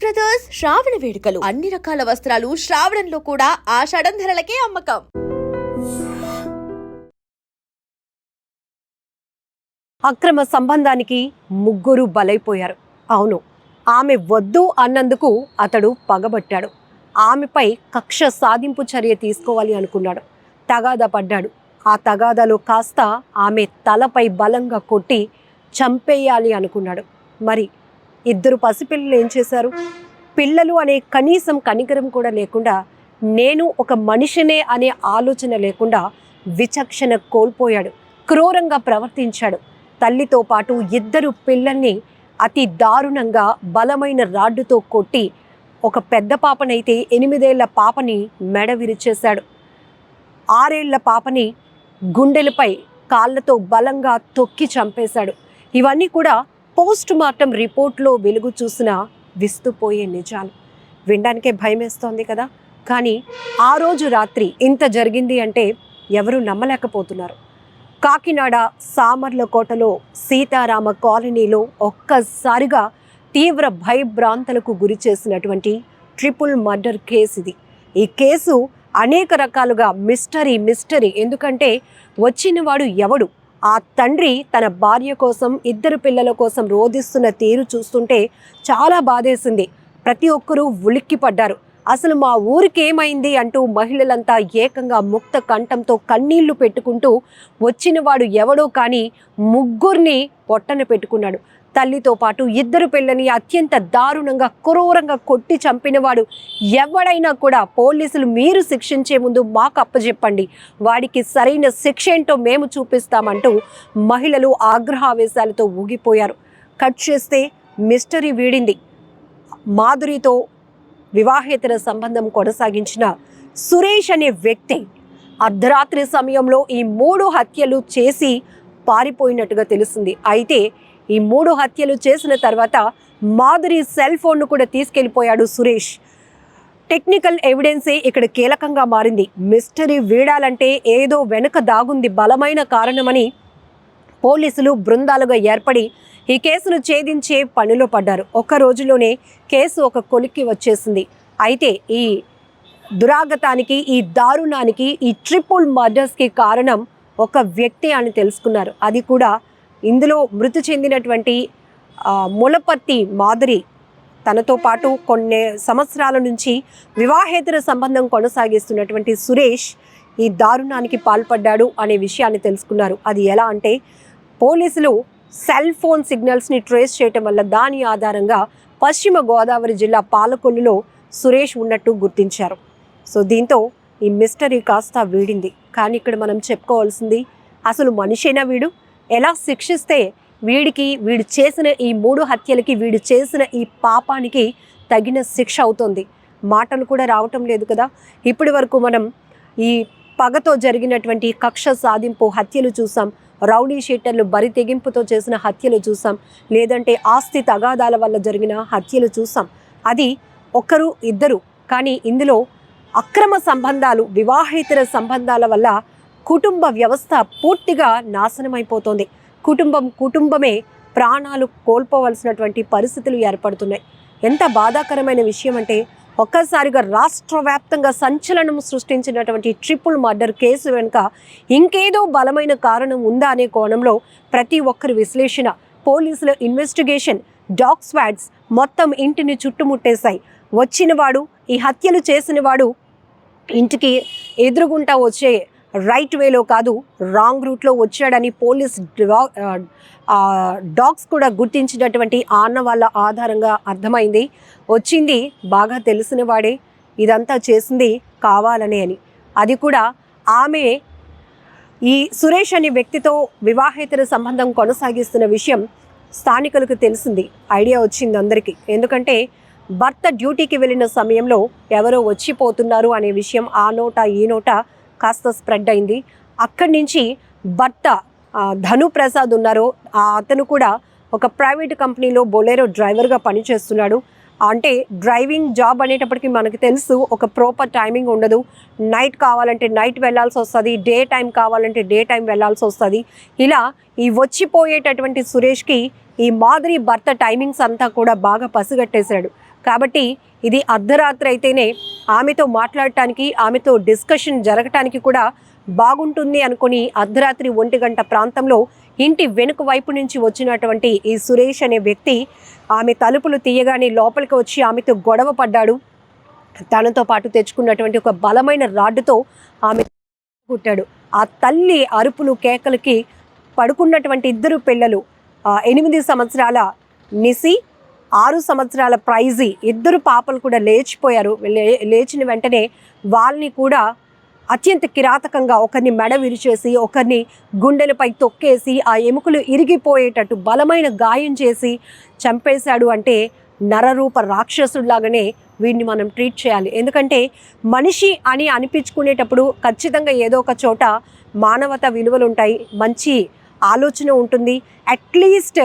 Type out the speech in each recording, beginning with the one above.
Brothers శ్రావణ వేడుకలు అన్ని రకాల వస్త్రాలు శ్రావణంలో కూడా ఆషాఢం ధరలకే అమ్మకం. అక్రమ సంబంధానికి ముగ్గురు బలైపోయారు. అవును, ఆమె వద్దు అన్నందుకు అతడు పగబట్టాడు. ఆమెపై కక్ష సాధింపు చర్య తీసుకోవాలి అనుకున్నాడు. తగాదా పడ్డాడు. ఆ తగాదాలో కాస్త ఆమె తలపై బలంగా కొట్టి చంపేయాలి అనుకున్నాడు. మరి ఇద్దరు పసిపిల్లలు ఏం చేశారు? పిల్లలు అనే కనీసం కనికరం కూడా లేకుండా, నేను ఒక మనిషినే అనే ఆలోచన లేకుండా విచక్షణ కోల్పోయాడు. క్రూరంగా ప్రవర్తించాడు. తల్లితో పాటు ఇద్దరు పిల్లల్ని అతి దారుణంగా బలమైన రాడ్డుతో కొట్టి, ఒక పెద్ద పాపనైతే 8 ఏళ్ల పాపని మెడ విరిచేశాడు. 6 ఏళ్ల పాపని గుండెలపై కాళ్ళతో బలంగా తొక్కి చంపేశాడు. ఇవన్నీ కూడా పోస్ట్ మార్టం రిపోర్ట్లో వెలుగు చూసిన విస్తుపోయే నిజాలు. వినడానికే భయమేస్తోంది కదా. కానీ ఆ రోజు రాత్రి ఇంత జరిగింది అంటే ఎవరూ నమ్మలేకపోతున్నారు. కాకినాడ సామర్లకోటలో సీతారామ కాలనీలో ఒక్కసారిగా తీవ్ర భయభ్రాంతులకు గురి చేసినటువంటి ట్రిపుల్ మర్డర్ కేసు ఇది. ఈ కేసు అనేక రకాలుగా మిస్టరీ. ఎందుకంటే వచ్చినవాడు ఎవడు? ఆ తండ్రి తన భార్య కోసం, ఇద్దరు పిల్లల కోసం రోధిస్తున్న తీరు చూస్తుంటే చాలా బాధేసింది. ప్రతి ఒక్కరూ ఉలిక్కిపడ్డారు. అసలు మా ఊరికి ఏమైంది అంటూ మహిళలంతా ఏకంగా ముక్త కంఠంతో కన్నీళ్లు పెట్టుకుంటూ, వచ్చినవాడు ఎవడో కానీ ముగ్గురిని పొట్టన పెట్టుకున్నాడు. తల్లితో పాటు ఇద్దరు పిల్లని అత్యంత దారుణంగా క్రూరంగా కొట్టి చంపినవాడు ఎవడైనా కూడా పోలీసులు మీరు శిక్షించే ముందు మాకు అప్పచెప్పండి, వాడికి సరైన శిక్ష ఏంటో మేము చూపిస్తామంటూ మహిళలు ఆగ్రహావేశాలతో ఊగిపోయారు. కట్ చేస్తే మిస్టరీ వీడింది. మాధురితో వివాహేతర సంబంధం కొనసాగించిన సురేష్ అనే వ్యక్తి అర్ధరాత్రి సమయంలో ఈ 3 హత్యలు చేసి పారిపోయినట్టుగా తెలిసింది. అయితే ఈ 3 హత్యలు చేసిన తర్వాత మాధురి సెల్ ఫోన్ను కూడా తీసుకెళ్లిపోయాడు సురేష్. టెక్నికల్ ఎవిడెన్సే ఇక్కడ కీలకంగా మారింది. మిస్టరీ వీడాలంటే ఏదో వెనుక దాగుంది బలమైన కారణమని పోలీసులు బృందాలుగా ఏర్పడి ఈ కేసును ఛేదించే పనిలో పడ్డారు. ఒక్క రోజులోనే కేసు ఒక కొలిక్కి వచ్చేసింది. అయితే ఈ దురాగతానికి, ఈ దారుణానికి, ఈ ట్రిపుల్ మర్డర్స్కి కారణం ఒక వ్యక్తి అని తెలుసుకున్నారు. అది కూడా ఇందులో మృతి చెందినటువంటి ములపర్తి మాధురి తనతో పాటు కొన్ని సంవత్సరాల నుంచి వివాహేతర సంబంధం కొనసాగిస్తున్నటువంటి సురేష్ ఈ దారుణానికి పాల్పడ్డాడు అనే విషయాన్ని తెలుసుకున్నారు. అది ఎలా అంటే, పోలీసులు సెల్ ఫోన్ సిగ్నల్స్ని ట్రేస్ చేయటం వల్ల దాని ఆధారంగా పశ్చిమ గోదావరి జిల్లా పాలకొల్లులో సురేష్ ఉన్నట్టు గుర్తించారు. సో దీంతో ఈ మిస్టరీ కాస్త వీడింది. కానీ ఇక్కడ మనం చెప్పుకోవాల్సింది, అసలు మనిషేనా వీడు? ఎలా శిక్షిస్తే వీడు చేసిన ఈ 3 హత్యలకి, వీడు చేసిన ఈ పాపానికి తగిన శిక్ష అవుతుంది? మాటలు కూడా రావటం లేదు కదా. ఇప్పటి వరకు మనం ఈ పగతో జరిగినటువంటి కక్ష సాధింపు హత్యలు చూసాం, రౌడీ షీటర్లు బరి తెగింపుతో చేసిన హత్యలు చూసాం, లేదంటే ఆస్తి తగాదాల వల్ల జరిగిన హత్యలు చూసాం. అది ఒకరు ఇద్దరు. కానీ ఇందులో అక్రమ సంబంధాలు, వివాహేతర సంబంధాల వల్ల కుటుంబ వ్యవస్థ పూర్తిగా నాశనమైపోతుంది. కుటుంబమే ప్రాణాలు కోల్పోవలసినటువంటి పరిస్థితులు ఏర్పడుతున్నాయి. ఎంత బాధాకరమైన విషయం అంటే, ఒక్కసారిగా రాష్ట్ర వ్యాప్తంగా సంచలనం సృష్టించినటువంటి ట్రిపుల్ మర్డర్ కేసు వెనుక ఇంకేదో బలమైన కారణం ఉందా అనే కోణంలో ప్రతి ఒక్కరి విశ్లేషణ, పోలీసుల ఇన్వెస్టిగేషన్, డాగ్ స్క్వాడ్స్ మొత్తం ఇంటిని చుట్టుముట్టేశాయి. వచ్చినవాడు, ఈ హత్యలు చేసినవాడు ఇంటికి ఎదురుగుంటా వచ్చే రైట్ వేలో కాదు, రాంగ్ రూట్లో వచ్చాడని పోలీస్ డాగ్స్ కూడా గుర్తించినటువంటి ఆనవాళ్ళ ఆధారంగా అర్థమైంది. వచ్చింది బాగా తెలిసిన వాడే, ఇదంతా చేసింది కావాలనే అని. అది కూడా ఆమె ఈ సురేష్ అనే వ్యక్తితో వివాహేతర సంబంధం కొనసాగిస్తున్న విషయం స్థానికులకు తెలిసింది. ఐడియా వచ్చింది అందరికీ. ఎందుకంటే భర్త డ్యూటీకి వెళ్ళిన సమయంలో ఎవరో వచ్చిపోతున్నారు అనే విషయం ఆ నోట ఈ నోట కాస్త స్ప్రెడ్ అయింది. అక్కడి నుంచి భర్త ధను ప్రసాద్ ఉన్నారో అతను కూడా ఒక ప్రైవేట్ కంపెనీలో బొలెరో డ్రైవర్గా పనిచేస్తున్నాడు. అంటే డ్రైవింగ్ జాబ్ అనేటప్పటికీ మనకు తెలుసు, ఒక ప్రాపర్ టైమింగ్ ఉండదు. నైట్ కావాలంటే నైట్ వెళ్ళాల్సి వస్తుంది, డే టైం కావాలంటే డే టైం వెళ్ళాల్సి వస్తుంది. ఇలా ఈ వచ్చిపోయేటటువంటి సురేష్కి ఈ మాధురి భర్త టైమింగ్స్ అంతా కూడా బాగా పసిగట్టేశాడు. కాబట్టి ఇది అర్ధరాత్రి అయితేనే ఆమెతో మాట్లాడటానికి, ఆమెతో డిస్కషన్ జరగటానికి కూడా బాగుంటుంది అనుకుని అర్ధరాత్రి 1 గంట ప్రాంతంలో ఇంటి వెనుక వైపు నుంచి వచ్చినటువంటి ఈ సురేష్ అనే వ్యక్తి ఆమె తలుపులు తీయగానే లోపలికి వచ్చి ఆమెతో గొడవ పడ్డాడు. తనతో పాటు తెచ్చుకున్నటువంటి ఒక బలమైన రాడ్డుతో ఆమె కుట్టాడు. ఆ తల్లి అరుపులు కేకలకి పడుకున్నటువంటి 2 పిల్లలు 8 సంవత్సరాల నిసి, 6 సంవత్సరాల ప్రైజీ, 2 పాపలు కూడా లేచిపోయారు. లేచిన వెంటనే వాళ్ళని కూడా అత్యంత కిరాతకంగా ఒకరిని మెడ విరిచేసి, ఒకరిని గుండెలపై తొక్కేసి, ఆ ఎముకలు ఇరిగిపోయేటట్టు బలమైన గాయం చేసి చంపేశాడు. అంటే నరరూప రాక్షసుడిలాగానే వీడిని మనం ట్రీట్ చేయాలి. ఎందుకంటే మనిషి అని అనిపించుకునేటప్పుడు ఖచ్చితంగా ఏదో ఒక చోట మానవత విలువలు ఉంటాయి, మంచి ఆలోచన ఉంటుంది. అట్లీస్ట్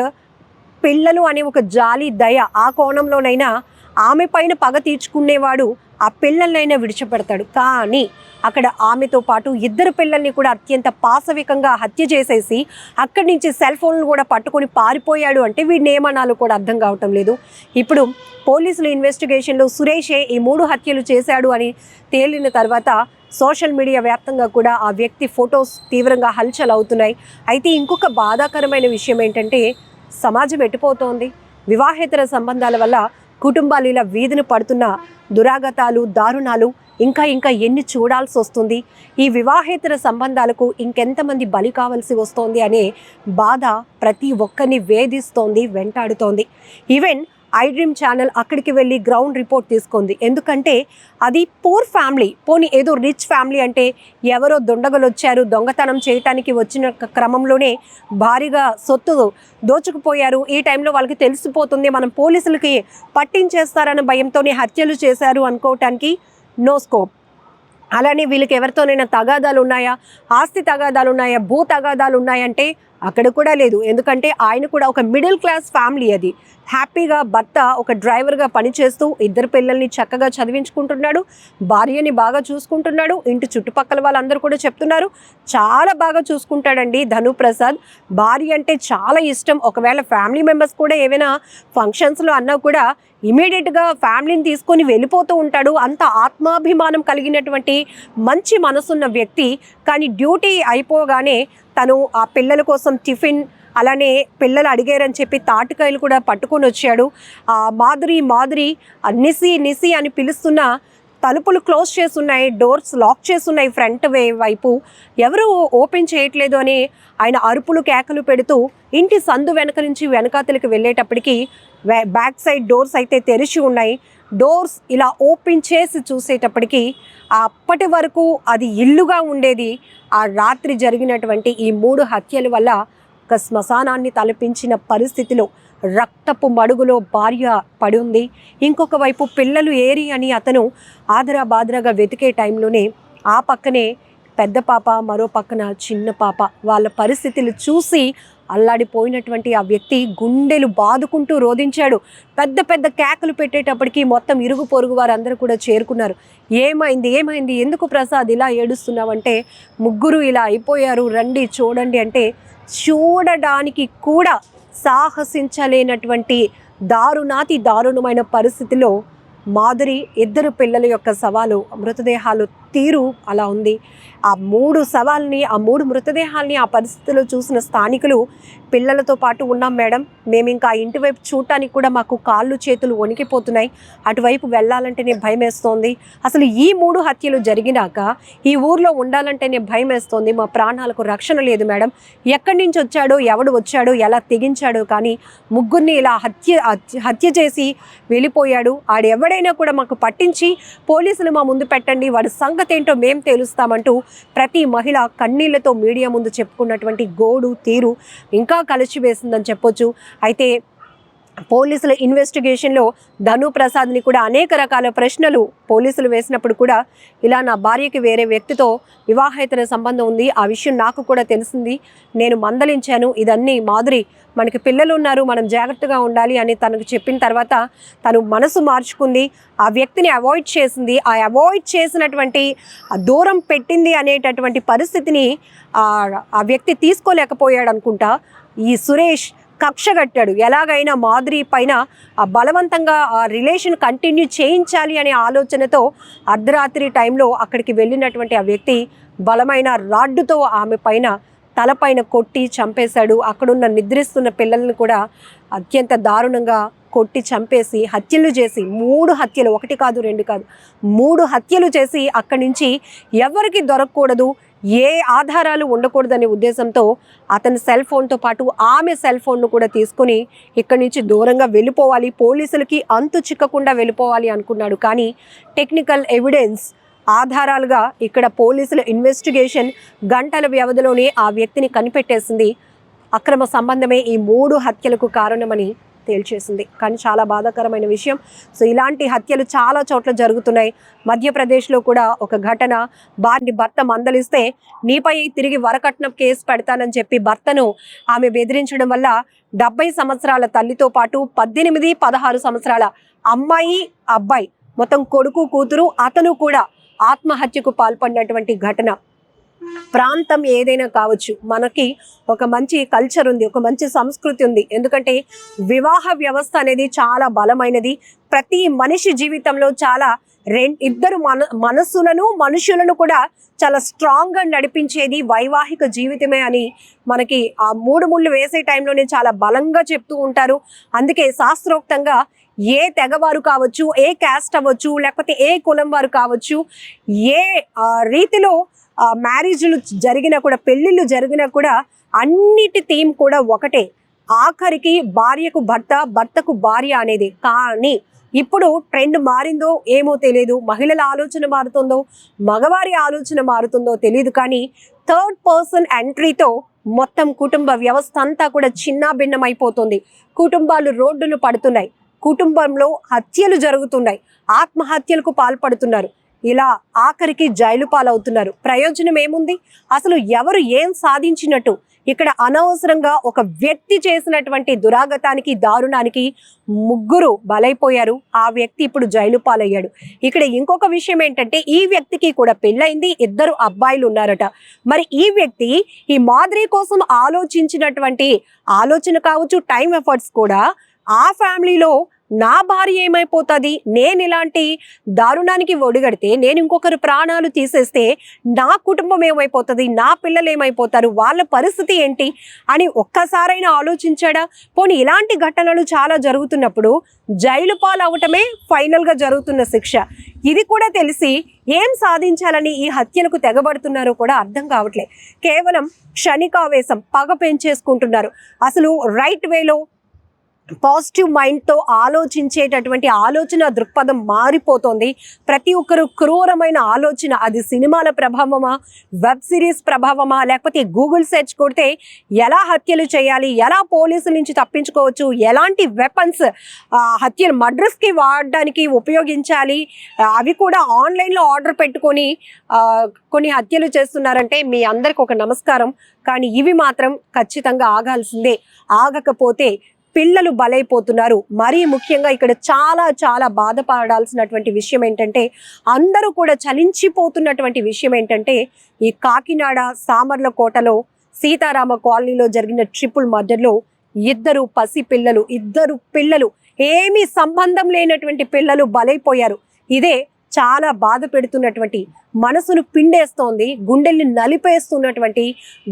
పిల్లలు అనే ఒక జాలి, దయ, ఆ కోణంలోనైనా ఆమె పైన పగ తీర్చుకునేవాడు ఆ పిల్లలనైనా విడిచిపెడతాడు. కానీ అక్కడ ఆమెతో పాటు 2 పిల్లల్ని కూడా అత్యంత పాశవికంగా హత్య చేసేసి అక్కడి నుంచి సెల్ ఫోన్లు కూడా పట్టుకొని పారిపోయాడు. అంటే వీడిని ఏమనాలో కూడా అర్థం కావటం లేదు. ఇప్పుడు పోలీసుల ఇన్వెస్టిగేషన్లో సురేషే ఈ 3 హత్యలు చేశాడు అని తేలిన తర్వాత సోషల్ మీడియా వ్యాప్తంగా కూడా ఆ వ్యక్తి ఫొటోస్ తీవ్రంగా హల్చల్ అవుతున్నాయి. అయితే ఇంకొక బాధాకరమైన విషయం ఏంటంటే సమాజం ఎట్టిపోతోంది. వివాహేతర సంబంధాల వల్ల కుటుంబాలు ఇలా వీధిని పడుతున్న దురాగతాలు, దారుణాలు ఇంకా ఎన్ని చూడాల్సి వస్తుంది. ఈ వివాహేతర సంబంధాలకు ఇంకెంతమంది బలి కావాల్సి వస్తోంది అనే బాధ ప్రతి ఒక్కరిని వేధిస్తోంది, వెంటాడుతోంది. ఈవెన్ ఐ డ్రీమ్ ఛానల్ అక్కడికి వెళ్ళి గ్రౌండ్ రిపోర్ట్ తీసుకుంది. ఎందుకంటే అది పూర్ ఫ్యామిలీ, పోనీ ఏదో రిచ్ ఫ్యామిలీ అంటే ఎవరో దొండగలు వచ్చారు, దొంగతనం చేయటానికి వచ్చిన క్రమంలోనే భారీగా సొత్తు దోచుకుపోయారు. ఈ టైంలో వాళ్ళకి తెలిసిపోతుంది, మనం పోలీసులకి పట్టించేస్తారన్న భయంతోనే హత్యలు చేశారు అనుకోవటానికి నో స్కోప్. అలానే వీళ్ళకి ఎవరితోనైనా తగాదాలు ఉన్నాయా, ఆస్తి తగాదాలు ఉన్నాయా, భూ తగాదాలు ఉన్నాయంటే అక్కడ కూడా లేదు. ఎందుకంటే ఆయన కూడా ఒక మిడిల్ క్లాస్ ఫ్యామిలీ. అది హ్యాపీగా భర్త ఒక డ్రైవర్గా పనిచేస్తూ 2 పిల్లల్ని చక్కగా చదివించుకుంటున్నాడు, భార్యని బాగా చూసుకుంటున్నాడు. ఇంటి చుట్టుపక్కల వాళ్ళందరూ కూడా చెప్తున్నారు చాలా బాగా చూసుకుంటాడండి ధను ప్రసాద్. భార్య అంటే చాలా ఇష్టం. ఒకవేళ ఫ్యామిలీ మెంబర్స్ కూడా ఏమైనా ఫంక్షన్స్లో అన్నా కూడా ఇమీడియట్గా ఫ్యామిలీని తీసుకొని వెళ్ళిపోతూ ఉంటాడు. అంత ఆత్మాభిమానం కలిగినటువంటి మంచి మనసున్న వ్యక్తి. కానీ డ్యూటీ అయిపోగానే తను ఆ పిల్లల కోసం టిఫిన్, అలానే పిల్లలు అడిగారని చెప్పి తాటికాయలు కూడా పట్టుకొని వచ్చాడు. మాధురి నిసి అని పిలుస్తున్న తలుపులు క్లోజ్ చేస్తున్నాయి, డోర్స్ లాక్ చేస్తున్నాయి ఫ్రంట్ వైపు, ఎవరు ఓపెన్ చేయట్లేదు అని ఆయన అరుపులు కేకలు పెడుతూ ఇంటి సందు వెనక నుంచి వెనకాతలకి వెళ్ళేటప్పటికి బ్యాక్ సైడ్ డోర్స్ అయితే తెరిచి ఉన్నాయి. డోర్స్ ఇలా ఓపెన్ చేసి చూసేటప్పటికి అప్పటి వరకు అది ఇల్లుగా ఉండేది. ఆ రాత్రి జరిగినటువంటి ఈ 3 హత్యల వల్ల ఒక శ్మశానాన్ని తలపించిన పరిస్థితిలో రక్తపు మడుగులో భార్య పడి ఉంది. ఇంకొక వైపు పిల్లలు ఏరి అని అతను ఆదరాబాదరాగా వెతికే టైంలోనే ఆ పక్కనే పెద్ద పాప, మరో పక్కన చిన్న పాప. వాళ్ళ పరిస్థితులు చూసి అల్లాడిపోయినటువంటి ఆ వ్యక్తి గుండెలు బాదుకుంటూ రోధించాడు. పెద్ద కేకలు పెట్టేటప్పటికి మొత్తం ఇరుగు పొరుగు వారందరూ కూడా చేరుకున్నారు. ఏమైంది, ఎందుకు ప్రసాద్ ఇలా ఏడుస్తున్నావంటే, 3 ఇలా అయిపోయారు, రండి చూడండి అంటే చూడడానికి కూడా సాహసించలేనటువంటి దారుణమైన పరిస్థితిలో మాధురి 2 పిల్లల యొక్క శవాలు, మృతదేహాలు తీరు అలా ఉంది. ఆ 3 శవాల్ని, ఆ 3 మృతదేహాల్ని ఆ పరిస్థితిలో చూసిన స్థానికులు, పిల్లలతో పాటు ఉన్నాం మేడం, మేము ఇంకా ఇంటి వైపు చూడటానికి కూడా మాకు కాళ్ళు చేతులు వణికిపోతున్నాయి, అటువైపు వెళ్ళాలంటేనే భయం వేస్తోంది, అసలు ఈ 3 హత్యలు జరిగినాక ఈ ఊర్లో ఉండాలంటేనే భయం వేస్తోంది, మా ప్రాణాలకు రక్షణ లేదు మేడం, ఎక్కడి నుంచి వచ్చాడో, ఎవడు వచ్చాడో, ఎలా తెగించాడో, కానీ 3 ఇలా హత్య చేసి వెళ్ళిపోయాడు. ఆడెవడైనా కూడా మాకు పట్టించి పోలీసులు మా ముందు పెట్టండి, వాడి సంగతి ఏంటో మేం తేలుస్తామంటూ ప్రతి మహిళ కన్నీళ్లతో మీడియా ముందు చెప్పుకున్నటువంటి గోడు తీరు ఇంకా కలిసివేసిందని చెప్పొచ్చు. అయితే పోలీసుల ఇన్వెస్టిగేషన్లో ధను ప్రసాద్ని కూడా అనేక రకాల ప్రశ్నలు పోలీసులు వేసినప్పుడు కూడా, ఇలా నా భార్యకి వేరే వ్యక్తితో వివాహేతర సంబంధం ఉంది, ఆ విషయం నాకు కూడా తెలిసింది, నేను మందలించాను, ఇదన్నీ మాధురి మనకి పిల్లలు ఉన్నారు, మనం జాగ్రత్తగా ఉండాలి అని తనకు చెప్పిన తర్వాత తను మనసు మార్చుకుంది, ఆ వ్యక్తిని అవాయిడ్ చేసింది. ఆ అవాయిడ్ చేసినటువంటి దూరం పెట్టింది అనేటటువంటి పరిస్థితిని ఆ వ్యక్తి తీసుకోలేకపోయాడు అనుకుంటా. ఈ సురేష్ కక్ష కట్టాడు. ఎలాగైనా మాధురి పైన బలవంతంగా ఆ రిలేషన్ కంటిన్యూ చేయించాలి అనే ఆలోచనతో అర్ధరాత్రి టైంలో అక్కడికి వెళ్ళినటువంటి ఆ వ్యక్తి బలమైన రాడ్డుతో ఆమె పైన తలపైన కొట్టి చంపేశాడు. అక్కడున్న నిద్రిస్తున్న పిల్లల్ని కూడా అత్యంత దారుణంగా కొట్టి చంపేసి హత్యలు చేసి 3 హత్యలు, 1 కాదు 2 కాదు 3 హత్యలు చేసి అక్కడి నుంచి ఎవరికి దొరకకూడదు, ఏ ఆధారాలు ఉండకూడదనే ఉద్దేశంతో అతని సెల్ ఫోన్తో పాటు ఆమె సెల్ ఫోన్ను కూడా తీసుకొని ఇక్కడి నుంచి దూరంగా వెళ్ళిపోవాలి, పోలీసులకి అంతు చిక్కకుండా వెళ్ళిపోవాలి అనుకున్నాడు. కానీ టెక్నికల్ ఎవిడెన్స్ ఆధారాలుగా ఇక్కడ పోలీసుల ఇన్వెస్టిగేషన్ గంటల వ్యవధిలోనే ఆ వ్యక్తిని కనిపెట్టేసింది. అక్రమ సంబంధమే ఈ 3 హత్యలకు కారణమని తేల్చేసింది. కానీ చాలా బాధాకరమైన విషయం. సో ఇలాంటి హత్యలు చాలా చోట్ల జరుగుతున్నాయి. మధ్యప్రదేశ్లో కూడా ఒక ఘటన, భర్త మందలిస్తే నీపై తిరిగి వరకట్నం కేసు పెడతానని చెప్పి భర్తను ఆమె బెదిరించడం వల్ల 70 సంవత్సరాల తల్లితో పాటు 18, 16 సంవత్సరాల అమ్మాయి, అబ్బాయి మొత్తం కొడుకు, కూతురు అతను కూడా ఆత్మహత్యకు పాల్పడినటువంటి ఘటన. ప్రాంతం ఏదైనా కావచ్చు, మనకి ఒక మంచి కల్చర్ ఉంది, ఒక మంచి సంస్కృతి ఉంది. ఎందుకంటే వివాహ వ్యవస్థ అనేది చాలా బలమైనది. ప్రతి మనిషి జీవితంలో చాలా ఇద్దరు మనుషులను కూడా చాలా స్ట్రాంగ్గా నడిపించేది వైవాహిక జీవితమే అని మనకి ఆ 3 ముళ్ళు వేసే టైంలోనే చాలా బలంగా చెప్తూ ఉంటారు. అందుకే శాస్త్రోక్తంగా ఏ తెగవారు కావచ్చు, ఏ క్యాస్ట్ అవ్వచ్చు, లేకపోతే ఏ కులం వారు కావచ్చు, ఏ రీతిలో మ్యారేజ్లు జరిగినా కూడా, పెళ్ళిళ్ళు జరిగినా కూడా అన్నిటి థీమ్ కూడా ఒకటే, ఆఖరికి భార్యకు భర్త, భర్తకు భార్య అనేది. కానీ ఇప్పుడు ట్రెండ్ మారిందో ఏమో తెలియదు, మహిళల ఆలోచన మారుతుందో మగవారి ఆలోచన మారుతుందో తెలియదు, కానీ 3rd పర్సన్ ఎంట్రీతో మొత్తం కుటుంబ వ్యవస్థ అంతా కూడా చిన్నాభిన్నమైపోతుంది. కుటుంబాలు రోడ్డును పడుతున్నాయి, కుటుంబంలో హత్యలు జరుగుతున్నాయి, ఆత్మహత్యలకు పాల్పడుతున్నారు, ఇలా ఆఖరికి జైలు పాలవుతున్నారు. ప్రయోజనం ఏముంది? అసలు ఎవరు ఏం సాధించినట్టు? ఇక్కడ అనవసరంగా ఒక వ్యక్తి చేసినటువంటి దురాగతానికి, దారుణానికి 3 బలైపోయారు. ఆ వ్యక్తి ఇప్పుడు జైలు పాలయ్యాడు. ఇక్కడ ఇంకొక విషయం ఏంటంటే, ఈ వ్యక్తికి కూడా పెళ్ళైంది, 2 అబ్బాయిలు ఉన్నారట. మరి ఈ వ్యక్తి ఈ మాధురి కోసం ఆలోచించినటువంటి ఆలోచన కావచ్చు, టైం ఎఫర్ట్స్ కూడా ఆ ఫ్యామిలీలో నా భార్య ఏమైపోతుంది, నేను ఇలాంటి దారుణానికి ఒడిగడితే, నేను ఇంకొకరు ప్రాణాలు తీసేస్తే నా కుటుంబం ఏమైపోతుంది, నా పిల్లలు ఏమైపోతారు, వాళ్ళ పరిస్థితి ఏంటి అని ఒక్కసారైనా ఆలోచించాడా? పోనీ ఇలాంటి ఘటనలు చాలా జరుగుతున్నప్పుడు జైలు పాలు అవటమే ఫైనల్గా జరుగుతున్న శిక్ష. ఇది కూడా తెలిసి ఏం సాధించాలని ఈ హత్యలకు తెగబడుతున్నారో కూడా అర్థం కావట్లేదు. కేవలం క్షణికావేశం, పగ పెంచేసుకుంటున్నారు. అసలు రైట్ వేలో పాజిటివ్ మైండ్తో ఆలోచించేటటువంటి ఆలోచన దృక్పథం మారిపోతుంది. ప్రతి ఒక్కరు క్రూరమైన ఆలోచన, అది సినిమాల ప్రభావమా, వెబ్ సిరీస్ ప్రభావమా, లేకపోతే గూగుల్ సెర్చ్ కొడితే ఎలా హత్యలు చేయాలి, ఎలా పోలీసుల నుంచి తప్పించుకోవచ్చు, ఎలాంటి వెపన్స్ హత్యలు మర్డర్స్కి వాడడానికి ఉపయోగించాలి, అవి కూడా ఆన్లైన్లో ఆర్డర్ పెట్టుకొని కొన్ని హత్యలు చేస్తున్నారంటే మీ అందరికి ఒక నమస్కారం. కానీ ఇవి మాత్రం ఖచ్చితంగా ఆగాల్సిందే. ఆగకపోతే పిల్లలు బలైపోతున్నారు. మరీ ముఖ్యంగా ఇక్కడ చాలా చాలా బాధపడాల్సినటువంటి విషయం ఏంటంటే, అందరూ కూడా చలించిపోతున్నటువంటి విషయం ఏంటంటే, ఈ కాకినాడ సామర్లకోటలో సీతారామ కాలనీలో జరిగిన ట్రిపుల్ మర్డర్లో 2 పసిపిల్లలు, 2 పిల్లలు, ఏమీ సంబంధం లేనటువంటి పిల్లలు బలైపోయారు. ఇదే చాలా బాధ పెడుతున్నటువంటి, మనసును పిండేస్తోంది, గుండెల్ని నలిపేస్తున్నటువంటి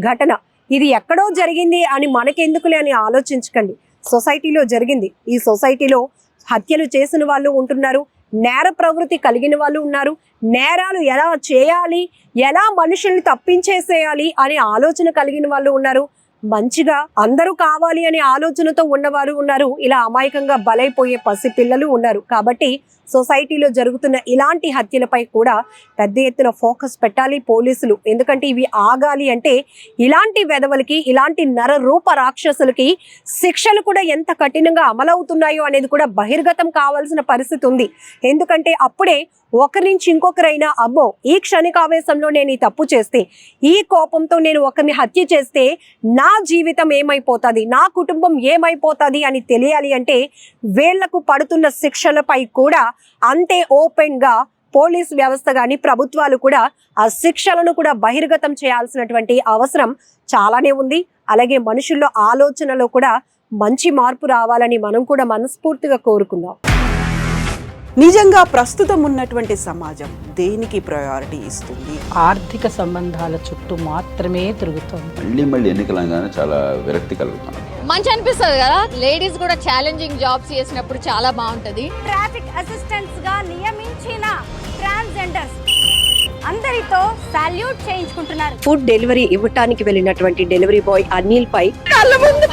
ఘటన. ఇది ఎక్కడో జరిగింది అని మనకెందుకులే అని ఆలోచించకండి. సొసైటీలో జరిగింది. ఈ సొసైటీలో హత్యలు చేసిన వాళ్ళు ఉంటున్నారు, నేర ప్రవృత్తి కలిగిన వాళ్ళు ఉన్నారు, నేరాలు ఎలా చేయాలి, ఎలా మనుషుల్ని తప్పించేసేయాలి అనే ఆలోచన కలిగిన వాళ్ళు ఉన్నారు, మంచిగా అందరూ కావాలి అనే ఆలోచనతో ఉన్నవారు ఉన్నారు, ఇలా అమాయకంగా బలైపోయే పసిపిల్లలు ఉన్నారు. కాబట్టి సొసైటీలో జరుగుతున్న ఇలాంటి హత్యలపై కూడా పెద్ద ఎత్తున ఫోకస్ పెట్టాలి పోలీసులు. ఎందుకంటే ఇవి ఆగాలి అంటే ఇలాంటి వెధవలకి, ఇలాంటి నర రూప రాక్షసులకి శిక్షలు కూడా ఎంత కఠినంగా అమలవుతున్నాయో అనేది కూడా బహిర్గతం కావాల్సిన పరిస్థితి ఉంది. ఎందుకంటే అప్పుడే ఒకరి నుంచి ఇంకొకరైనా, అమ్మో ఈ క్షణికావేశంలో నేను ఈ తప్పు చేస్తే, ఈ కోపంతో నేను ఒకరిని హత్య చేస్తే నా జీవితం ఏమైపోతుంది, నా కుటుంబం ఏమైపోతుంది అని తెలియాలి అంటే వీళ్లకు పడుతున్న శిక్షలపై కూడా అంతే ఓపెన్గా పోలీస్ వ్యవస్థ కానీ ప్రభుత్వాలు కూడా ఆ శిక్షలను కూడా బహిర్గతం చేయాల్సినటువంటి అవసరం చాలానే ఉంది. అలాగే మనుషుల్లో ఆలోచనలో కూడా మంచి మార్పు రావాలని మనం కూడా మనస్ఫూర్తిగా కోరుకుందాం. నిజంగా ప్రస్తుతం ఉన్నటువంటి సమాజం దేనికి ప్రయారిటీ ఇస్తుంది? ఆర్థిక సంబంధాల చుట్టూ మాత్రమే తిరుగుతోంది. మళ్ళీ ఎన్నికలంగానే చాలా విరక్తి కలుగుతున్నాం. మంచి అనిపిస్తుంది కదా, లేడీస్ కూడా ఛాలెంజింగ్ జాబ్స్ చేసినప్పుడు చాలా బాగుంటది. ట్రాఫిక్ అసిస్టెంట్స్ గా నియమించిన ట్రాన్స్జెండర్స్ అందరితో సాల్యూట్ చేయించుకుంటున్నారు. ఫుడ్ డెలివరీ ఇవ్వటానికి వెళ్ళినటువంటి డెలివరీ బాయ్ అనిల్ పై కళ్ళ ముందు